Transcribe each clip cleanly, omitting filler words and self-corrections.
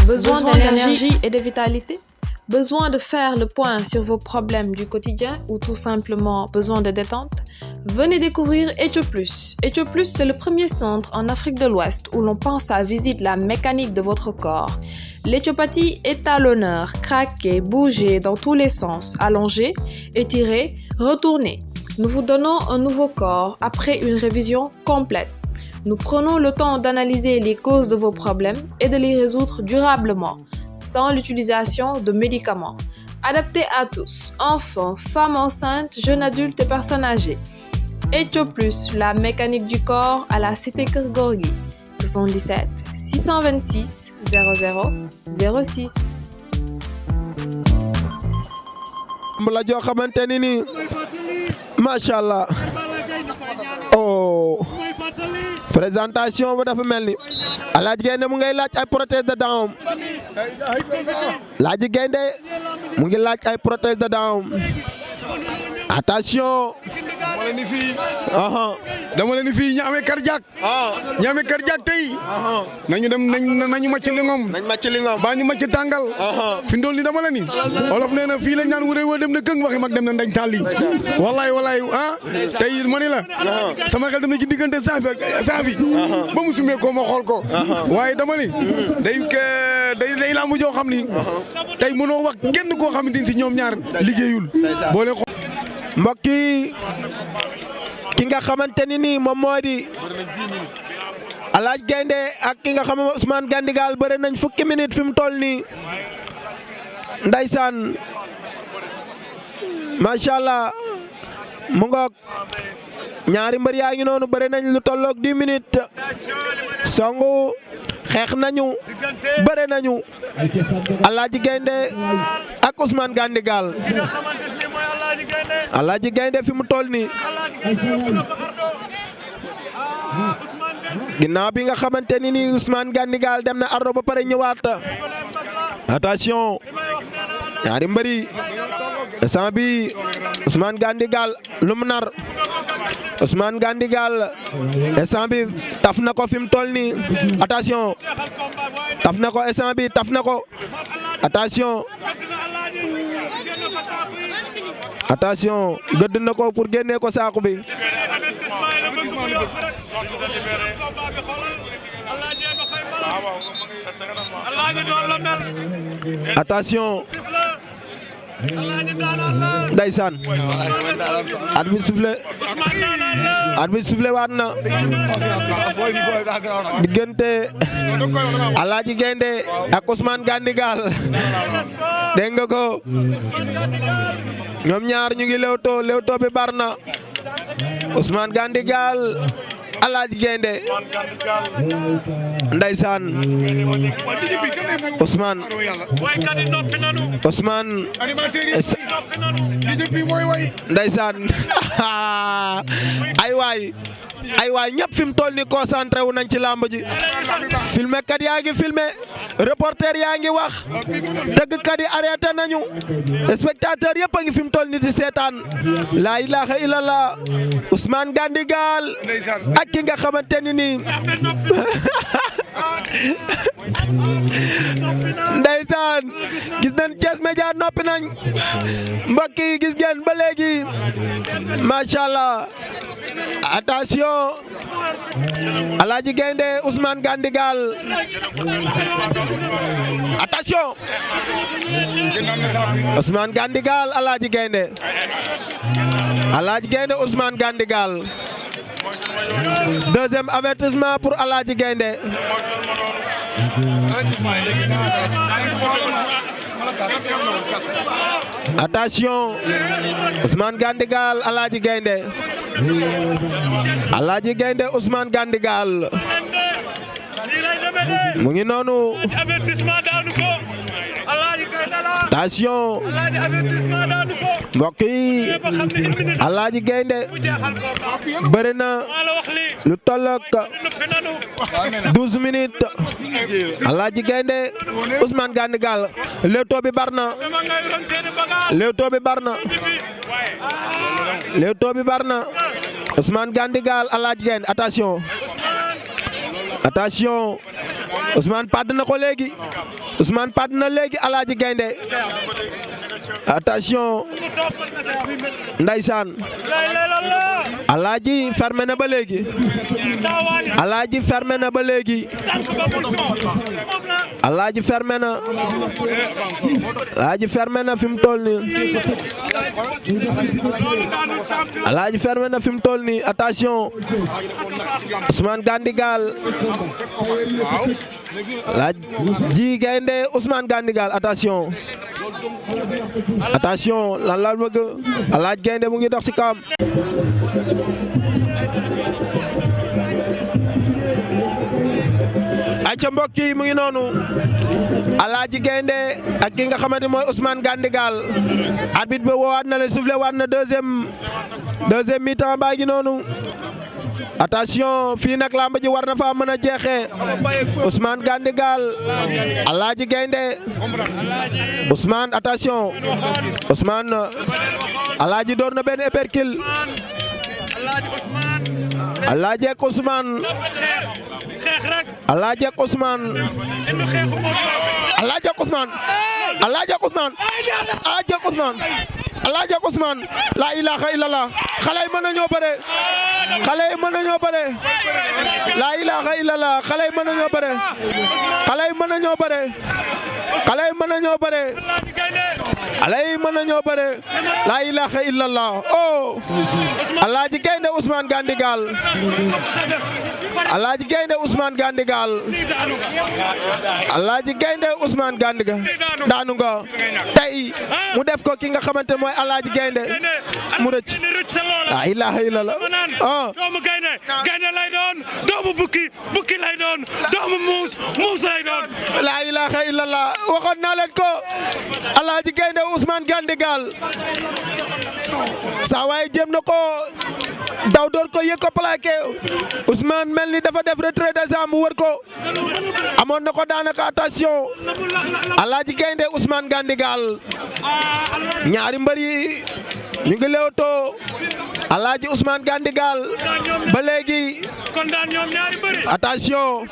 Besoin d'énergie et de vitalité? Besoin de faire le point sur vos problèmes du quotidien ou tout simplement besoin de détente? Venez découvrir Ethioplu+. Ethioplu+, c'est le premier centre en Afrique de l'Ouest où l'on pense à visiter la mécanique de votre corps. L'éthiopathie est à l'honneur. Craquer, bouger dans tous les sens, allonger, étirer, retourner. Nous vous donnons un nouveau corps après une révision complète. Nous prenons le temps d'analyser les causes de vos problèmes et de les résoudre durablement, sans l'utilisation de médicaments. Adapté à tous, enfants, femmes enceintes, jeunes adultes et personnes âgées. Ethioplu+, la mécanique du corps à la cité Kër Gorgui. 77 626 00 06. la joo xamante ni nii macha allah oh présentation ba dafa mel ni Alaaji Gaynde mu ngay laaj ay prothèse de dents Alaaji Gaynde mu ngi laaj ay prothèse de dents attention. dama leen ni fii ñaame cardiaque. ñaame cardiaque tey. nañu dem nañu màcc lingom. nañ màcc lingom baa ñu màcc tàngal. fi ndool ni dama leen ni. olof nee na fii lañ naan wuree woo dem na këng waxi mag dem na ndañ tàlli. wallaay tey ma ni la. sama xel dem na ci diggante saafi ba mu sumee ko ma xool ko. waaye dama ni. day laa mu joo xam ni. tey mënoo wax kenn koo xamante ni si ñoom ñaar liggéeyul. boo leen mbokk yi ki nga xamante ni nii moom moo di Alaaji Gaynde ak ki nga xam ne Ousmane Gandigal bëre nañ fukki minute fi mu toll nii ndaysaan macha allah mu ngoog ñaari mbër yaa ngi noonu bëre nañ lu tolloog 10 minutes songu xeex nañu bëre nañu Alaaji Gaynde ak Ousmane Gandigal Alaaji Gaynde fi mu toll nii ginnaaw bi nga xamante ni nii Ousmane Gandigal dem na ardo ba pare ñëwaat attention ñaari mbëri instant bi Ousmane Gandigal lu mu nar Ousmane Gandigal instant bi taf na ko fi mu toll nii attention taf na ko instant bi taf na ko attention attention gëdd na ko pour génnee ko saako bi attention ndeysaan arbitre soufflé waat na diggante Alaaji Gaynde ak Ousmane Gandigal dégg nga ko ñoom ñaar ñu ngi lewtoo bi bar na Ousmane Gandigal Alaaji Gaynde ndeysaan Ousmane ndeysaan ay waay ñëpp fi mu toll ni concentré wu nañ ci làmb ji filmé kat yaa ngi filmé reporter yaa ngi wax tëggkat yi arrêté nañu spectateur yëpp a ngi fi mu toll ni di seetaan laa ilaha illallah Ousmane Gandigal ak ki nga xamante ni nii ndeysaan gis nañ Thiès Média noppi nañ mbokk yi gis ngeen ba léegi macha allah attention Alaaji Gaynde Ousmane Gandigal attention Ousmane Gandigal Alaaji Gaynde Ousmane Gandigal deuxième avertissement pour Alaaji Gaynde attention Ousmane Gandigal Alaaji Gaynde Ousmane Gandigal mu ngi noonu attention mbokk yi Alaaji Gaynde bëri na lu tollook 12 minutes Alaaji Gaynde Ousmane Gandigal lewtoo bi bar na Ousmane Gandigal Alaaji Gaynde attention attention Ousmane padd na ko léegi Ousmane padd na léegi Alaaji Gaynde attention ndeysaan Alaaji fermé na ba léegi Alaaji fermé na ba léegi Alaaji fermé na Alaaji fermé na fi mu toll nii Alaaji fermé na fi mu toll nii attention Ousmane Gandigal Alaaji Gaynde Ousmane Gandigal attention attention lan la bëgg Alaaji Gaynde mu ngi dox ci kawam ayca mbokk yi mu ngi noonu Alaaji Gaynde ak ki nga xamante mooy Ousmane Gandigal arbitre ba woowaat na le soufflé waat na deuxième mi-temps baa ngi noonu attention fii nag làmb ji war na fa mën a jeexee Ousmane Gandigal Alaaji Gaynde Ousmane attention Ousmane Alaaji door na benn épercule Alaaji ak Ousmane Alaaji ak Ousmane Alaaji ak Ousmane Alaaji ak Ousmane Alaaji ak Ousmane Alaaji ak Ousmane la ilaha illallah xale yi mën nañoo bëre xale yi mën nañoo bëre la ilaha illallah xale yi mën nañoo bëre xale yi mën nañoo bëre xale yi mën nañoo bëre xale yi mën nañoo bëre la ilaha illallah oh Alaaji Gaynde Ousmane Gandigal Alaaji Gaynde Ousmane Gandigal Alaaji Gaynde Ousmane Gandigal daanu nga tey mu def ko ki nga xamante mooy Alaaji Gaynde mu rëcc la ilaha illallah doomu gaynde gaynde lay doon doomu bukki lay doon doomu muus lay doon la ilaha illallah waxoon naa leen ko Alaaji Gaynde Ousmane Gandigal saa waay jéem na ko daw door ko yëg ko plaqué Ousmane mel ni dafa def retrait des armes wër ko amoon na ko daanaka attention Alaaji Gaynde Ousmane Gandigal ñaari mbër yi ñu ngi leewtoo Alaaji Ousmane Gandigal ba léegi attention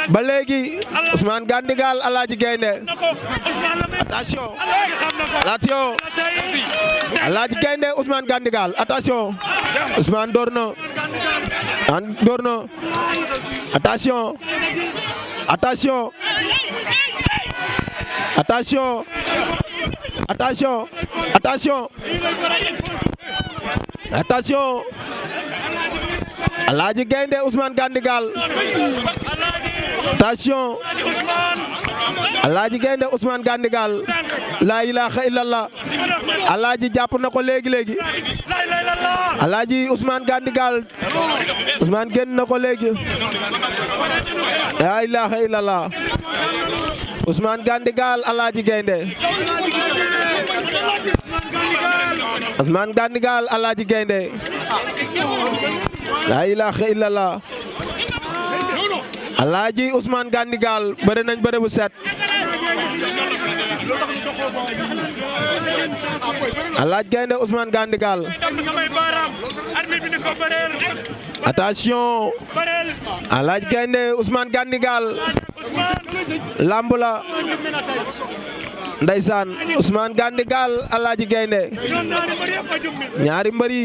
ba léegi Ousmane Gandigal Alaaji Gaynde attention attention Alaaji Gaynde Ousmane Gandigal attention Ousmane door na attention attention attention attention attention attention Alaaji Gaynde Ousmane Gandigal attention Alaaji Gaynde Ousmane Gandigal la ilaha illallah Alaaji jàpp na ko léegi Alaaji Ousmane Gandigal Ousmane génn na ko léegi la ilaha illallah Ousmane Gandigal Alaaji Gaynde Ousmane Gandigal Alaaji Gaynde la ilaha illallah Alaaji Ousmane Gandigal bëre nañ bëre bu set Alaaji Gaynde Ousmane Gandigal attention Alaaji Gaynde Ousmane Gandigal lamb la ndeysaan Ousmane Gandigal Alaaji Gaynde ñaari mbëri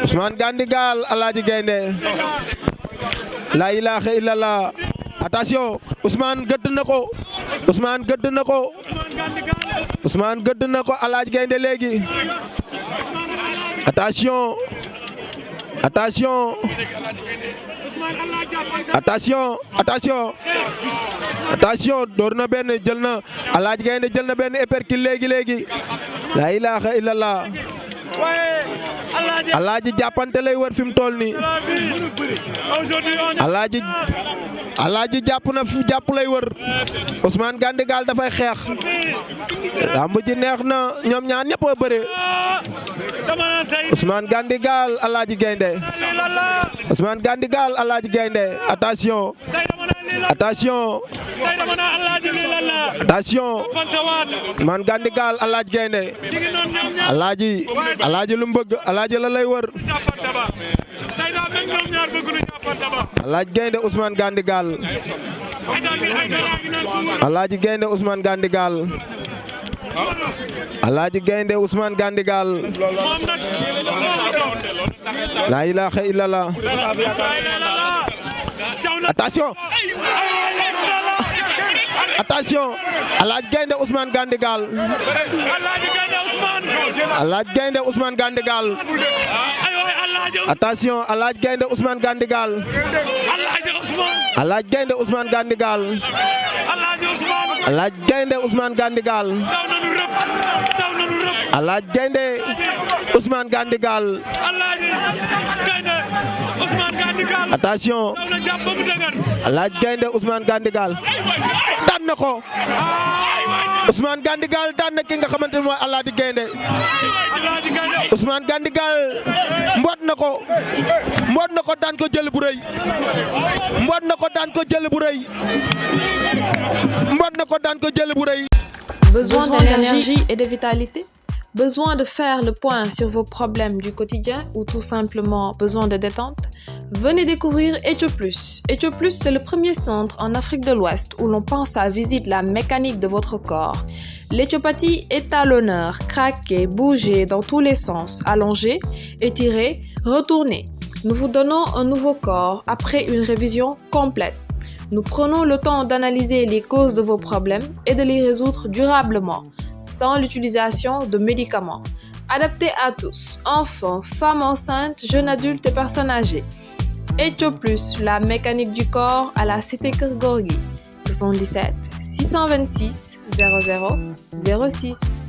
Ousmane Gandigal Alaaji Gaynde la ilaha illallah attention Ousmane gëdd na ko Ousmane gëdd na ko Ousmane gëdd na ko Alaaji Gaynde léegi attention attention attention attention attention door na benn jël na Alaaji Gaynde jël na benn épercule léegi la ilaha illallah Alaaji jàppante lay wër fi mu toll nii Alaaji jàpp na fi jàpp lay wër Ousmane Gandigal dafay xeex lamb ji neex na ñoom ñaar ñëpp a bëre Ousmane Gandigal Alaaji Gaynde Ousmane Gandigal Alaaji Gaynde attention attention attention Ousmane Gandigal Alaaji Gaynde Alaaji lu mu bëgg Alaaji la lay wër ñoom ñaar bëgg nañu appartement. Alaaji Gaynde Ousmane Gandigal. Alaaji Gaynde Ousmane Gandigal. Alaaji Gaynde Ousmane Gandigal. La ilaha illallah. Attention. Attention. Alaaji Gaynde Ousmane Gandigal. Alaaji Gaynde Ousmane Gandigal. Attention, Alaaji Gaynde Ousmane Gandigal. Alaaji Gaynde Ousmane Gandigal. Alaaji Gaynde Ousmane Gandigal. Alaaji Gaynde Ousmane Gandigal. Attention. Alaaji Gaynde Ousmane Gandigal. Daan na ko. Ousmane Gandigal daan na ki nga xamante ne mooy Alaaji Gaynde. Ousmane Gandigal mboot na ko daan ko jël bu rëy. Mboot na ko daan ko jël bu rëy. Mboot na ko daan ko jël bu rëy. Besoin d'énergie et de vitalité? Besoin de faire le point sur vos problèmes du quotidien ou tout simplement besoin de détente? Venez découvrir Etchoplus. Etchoplus, c'est le premier centre en Afrique de l'Ouest où l'on pense à visiter la mécanique de votre corps. L'éthiopathie est à l'honneur. Craquer, bouger dans tous les sens, allonger, étirer, retourner. Nous vous donnons un nouveau corps après une révision complète. Nous prenons le temps d'analyser les causes de vos problèmes et de les résoudre durablement, sans l'utilisation de médicaments. Adapté à tous, enfants, femmes enceintes, jeunes adultes et personnes âgées. Etchoplus, la mécanique du corps à la cité Keur Gorgui. 77 626 00 06.